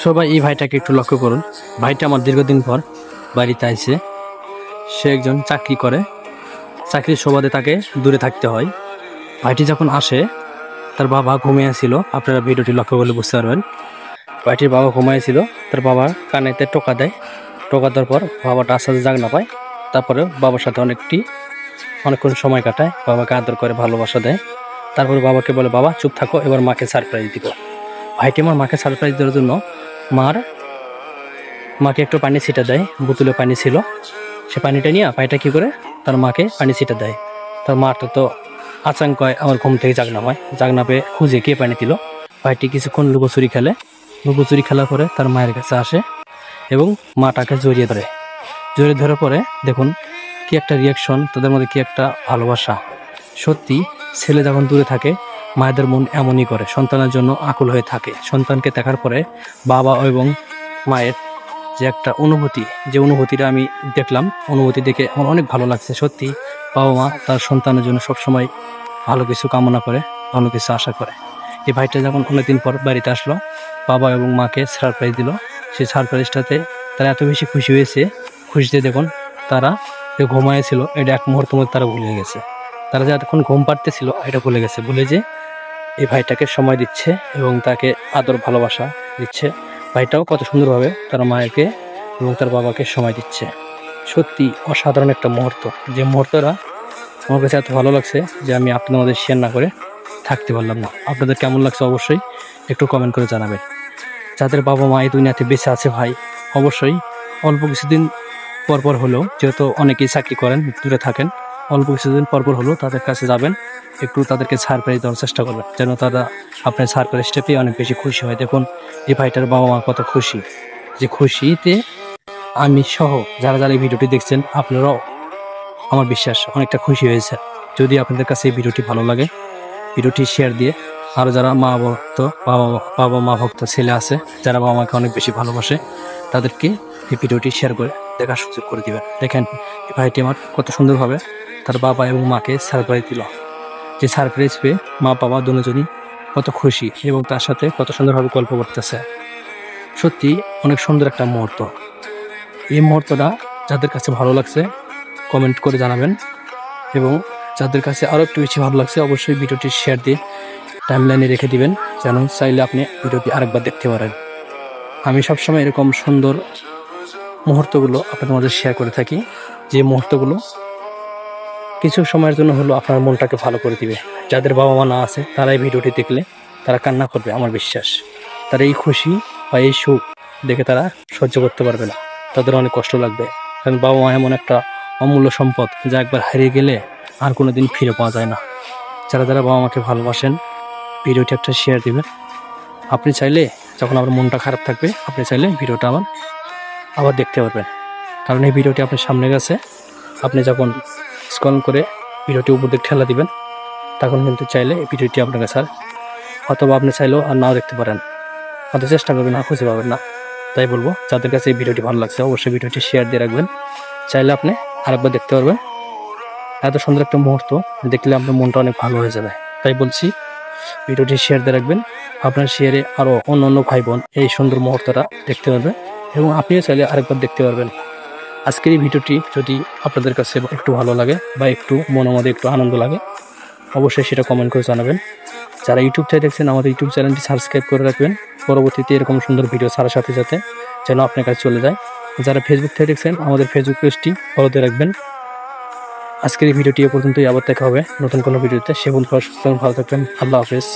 সবাই এই ভাইটাকে একটু লক্ষ্য করুন। ভাইটা আমার দীর্ঘদিন পর বাড়িতে আইছে। সে একজন চাকরি করে, চাকরির সুবাদে তাকে দূরে থাকতে হয়। ভাইটি যখন আসে তার বাবা ঘুমিয়েছিল, আপনারা ভিডিওটি লক্ষ্য করলে বুঝতে পারবেন। ভাইটির বাবা ঘুমিয়েছিল, তার বাবা কানেতে টোকা দেয়। টোকা দেওয়ার পর বাবাটা আস্তে আস্তে জাগ না পায়। তারপরে বাবার সাথে অনেকক্ষণ সময় কাটায়, বাবাকে আদর করে ভালোবাসা দেয়। তারপরে বাবাকে বলে, বাবা চুপ থাকো, এবার মাকে সারপ্রাইজ দিব। ভাইটি আমার মাকে সারপ্রাইজ দেওয়ার জন্য মাকে একটু পানি ছিটা দেয়। বোতলে পানি ছিল, সে পানিটা নিয়ে ভাইটা কী করে তার মাকে পানি ছিটা দেয়। তার মাটা তো আচাঙ্ক হয়, আমার ঘুম থেকে জাগ না পেয়ে খুঁজে কে পানি দিল। ভাইটি কিছুক্ষণ লুকোচুরি লুকোচুরি খেলার পরে তার মায়ের কাছে আসে এবং মাটাকে জড়িয়ে ধরার পরে দেখুন কি একটা রিয়াকশন, তাদের মধ্যে কি একটা ভালোবাসা। সত্যি ছেলে যখন দূরে থাকে মায়েদের মন এমনই করে, সন্তানের জন্য আকুল হয়ে থাকে। সন্তানকে দেখার পরে বাবা এবং মায়ের যে একটা অনুভূতিটা আমি দেখলাম, অনুভূতি দেখে আমার অনেক ভালো লাগছে। সত্যি বাবা মা তার সন্তানের জন্য সবসময় ভালো কিছু কামনা করে, ভালো কিছু আশা করে। এই ভাইটা যখন অনেকদিন পর বাড়িতে আসলো, বাবা এবং মাকে সারপ্রাইজ দিল। সেই সারপ্রাইজটাতে তারা এত বেশি খুশি হয়েছে, খুশিতে দেখুন তারা যে ঘুমাইছিল এটা এক মুহূর্তের মধ্যে তারা ভুলে গেছে। তারা যে এতক্ষণ ঘুম পাড়তেছিল এটা ভুলে গেছে, ভুলে যে এই ভাইটাকে সময় দিচ্ছে এবং তাকে আদর ভালোবাসা দিচ্ছে। ভাইটাও কত সুন্দরভাবে তার মায়েকে এবং তার বাবাকে সময় দিচ্ছে। সত্যি অসাধারণ একটা মুহূর্ত, যে মুহূর্তটা আমার কাছে এত ভালো লাগছে যে আমি আপনাদের শেয়ার না করে থাকতে পারলাম না। আপনাদের কেমন লাগছে অবশ্যই একটু কমেন্ট করে জানাবেন। যাদের বাবা মা এই দুনিয়াতে বেঁচে আছে ভাই, অবশ্যই অল্প কিছুদিন পরপর হলেও, যেহেতু অনেকেই চাকরি করেন দূরে থাকেন, অল্প কিছুদিন পরপর হলেও তাদের কাছে যাবেন, একটু তাদেরকে সারপ্রাইজ দেওয়ার চেষ্টা করবেন, যেন তারা আপনার সারপ্রাইজটা পেয়ে অনেক বেশি খুশি হয়। দেখুন এই ভাইটার বাবা মা কত খুশি, যে খুশিতে আমি সহ যারা এই ভিডিওটি দেখছেন আপনারাও আমার বিশ্বাস অনেকটা খুশি হয়েছে। যদি আপনাদের কাছে এই ভিডিওটি ভালো লাগে, ভিডিওটি শেয়ার দিয়ে আরও যারা বাবা মা ভক্ত ছেলে আছে, যারা বাবা মাকে অনেক বেশি ভালোবাসে, তাদেরকে এই ভিডিওটি শেয়ার করে দেখার সুযোগ করে দিবেন। দেখেন এই ভাইটি আমার কত সুন্দরভাবে তার বাবা এবং মাকে সারপ্রাইজ দিল। যে সারপ্রাইজ পেয়ে মা বাবা দুজনই কত খুশি এবং তার সাথে কত সুন্দরভাবে গল্প করতেছে। সত্যি অনেক সুন্দর একটা মুহূর্ত। এই মুহূর্তটা যাদের কাছে ভালো লাগছে কমেন্ট করে জানাবেন, এবং যাদের কাছে আরও একটু বেশি ভালো লাগছে অবশ্যই ভিডিওটি শেয়ার দিয়ে টাইমলাইনে রেখে দিবেন, যেন চাইলে আপনি ভিডিওটি আরেকবার দেখতে পারেন। আমি সবসময় এরকম সুন্দর মুহূর্তগুলো আপনাদের মাঝে শেয়ার করে থাকি, যে মুহূর্তগুলো কিছু সময়ের জন্য হলো আপনার মনটাকে ভালো করে দিবে। যাদের বাবা মা না আছে তারা এই ভিডিওটি দেখলে তারা কান্না করবে, আমার বিশ্বাস। তারা এই খুশি বা এই সুখ দেখে তারা সহ্য করতে পারবে না, তাদের অনেক কষ্ট লাগবে। কারণ বাবা মা এমন একটা অমূল্য সম্পদ, যা একবার হারিয়ে গেলে আর কোনো দিন ফিরে পাওয়া যায় না। যারা বাবা মাকে ভালোবাসেন ভিডিওটি একটা শেয়ার দিবেন। আপনি চাইলে যখন আপনার মনটা খারাপ থাকবে, আপনি চাইলে ভিডিওটা আবার দেখতে পারবেন। কারণ এই ভিডিওটি আপনার সামনে গেছে, আপনি যখন স্ক্রল করে ভিডিওটি উপর দিকে ঠেলা দিবেন, তখন কিন্তু চাইলে এই ভিডিওটি আপনার কাছে অথবা আপনি চাইলেও আর নাও দেখতে পারেন, হয়তো চেষ্টা করবেন না, খুঁজে পাবেন না। তাই বলবো যাদের কাছে এই ভিডিওটি ভালো লাগছে অবশ্যই ভিডিওটি শেয়ার দিয়ে রাখবেন, চাইলে আপনি আরেকবার দেখতে পারবেন। এত সুন্দর একটা মুহূর্ত দেখলে আপনার মনটা অনেক ভালো হয়ে যাবে। তাই বলছি ভিডিওটি শেয়ার দিয়ে রাখবেন, আপনার শেয়ারে আরও অন্য ভাই বোন এই সুন্দর মুহূর্তটা দেখতে পারবে এবং আপনিও চাইলে আরেকবার দেখতে পারবেন। আজকের এই ভিডিওটি যদি আপনাদের কাছে একটু ভালো লাগে বা একটু মনের মধ্যে একটু আনন্দ লাগে, অবশ্যই সেটা কমেন্ট করে জানাবেন। যারা ইউটিউব থেকে দেখছেন আমাদের ইউটিউব চ্যানেলটি সাবস্ক্রাইব করে রাখবেন, পরবর্তীতে এরকম সুন্দর ভিডিও ছাড়ার সাথে সাথে যেন আপনার কাছে চলে যায়। যারা ফেসবুক থেকে দেখছেন আমাদের ফেসবুক পেজটি ফলোতে রাখবেন। আজকের এই ভিডিওটি এ পর্যন্তই, আবার দেখা হবে নতুন কোনো ভিডিওতে। সে বন্ধুরা সুস্থ ভালো থাকবেন। আল্লাহ হাফেজ।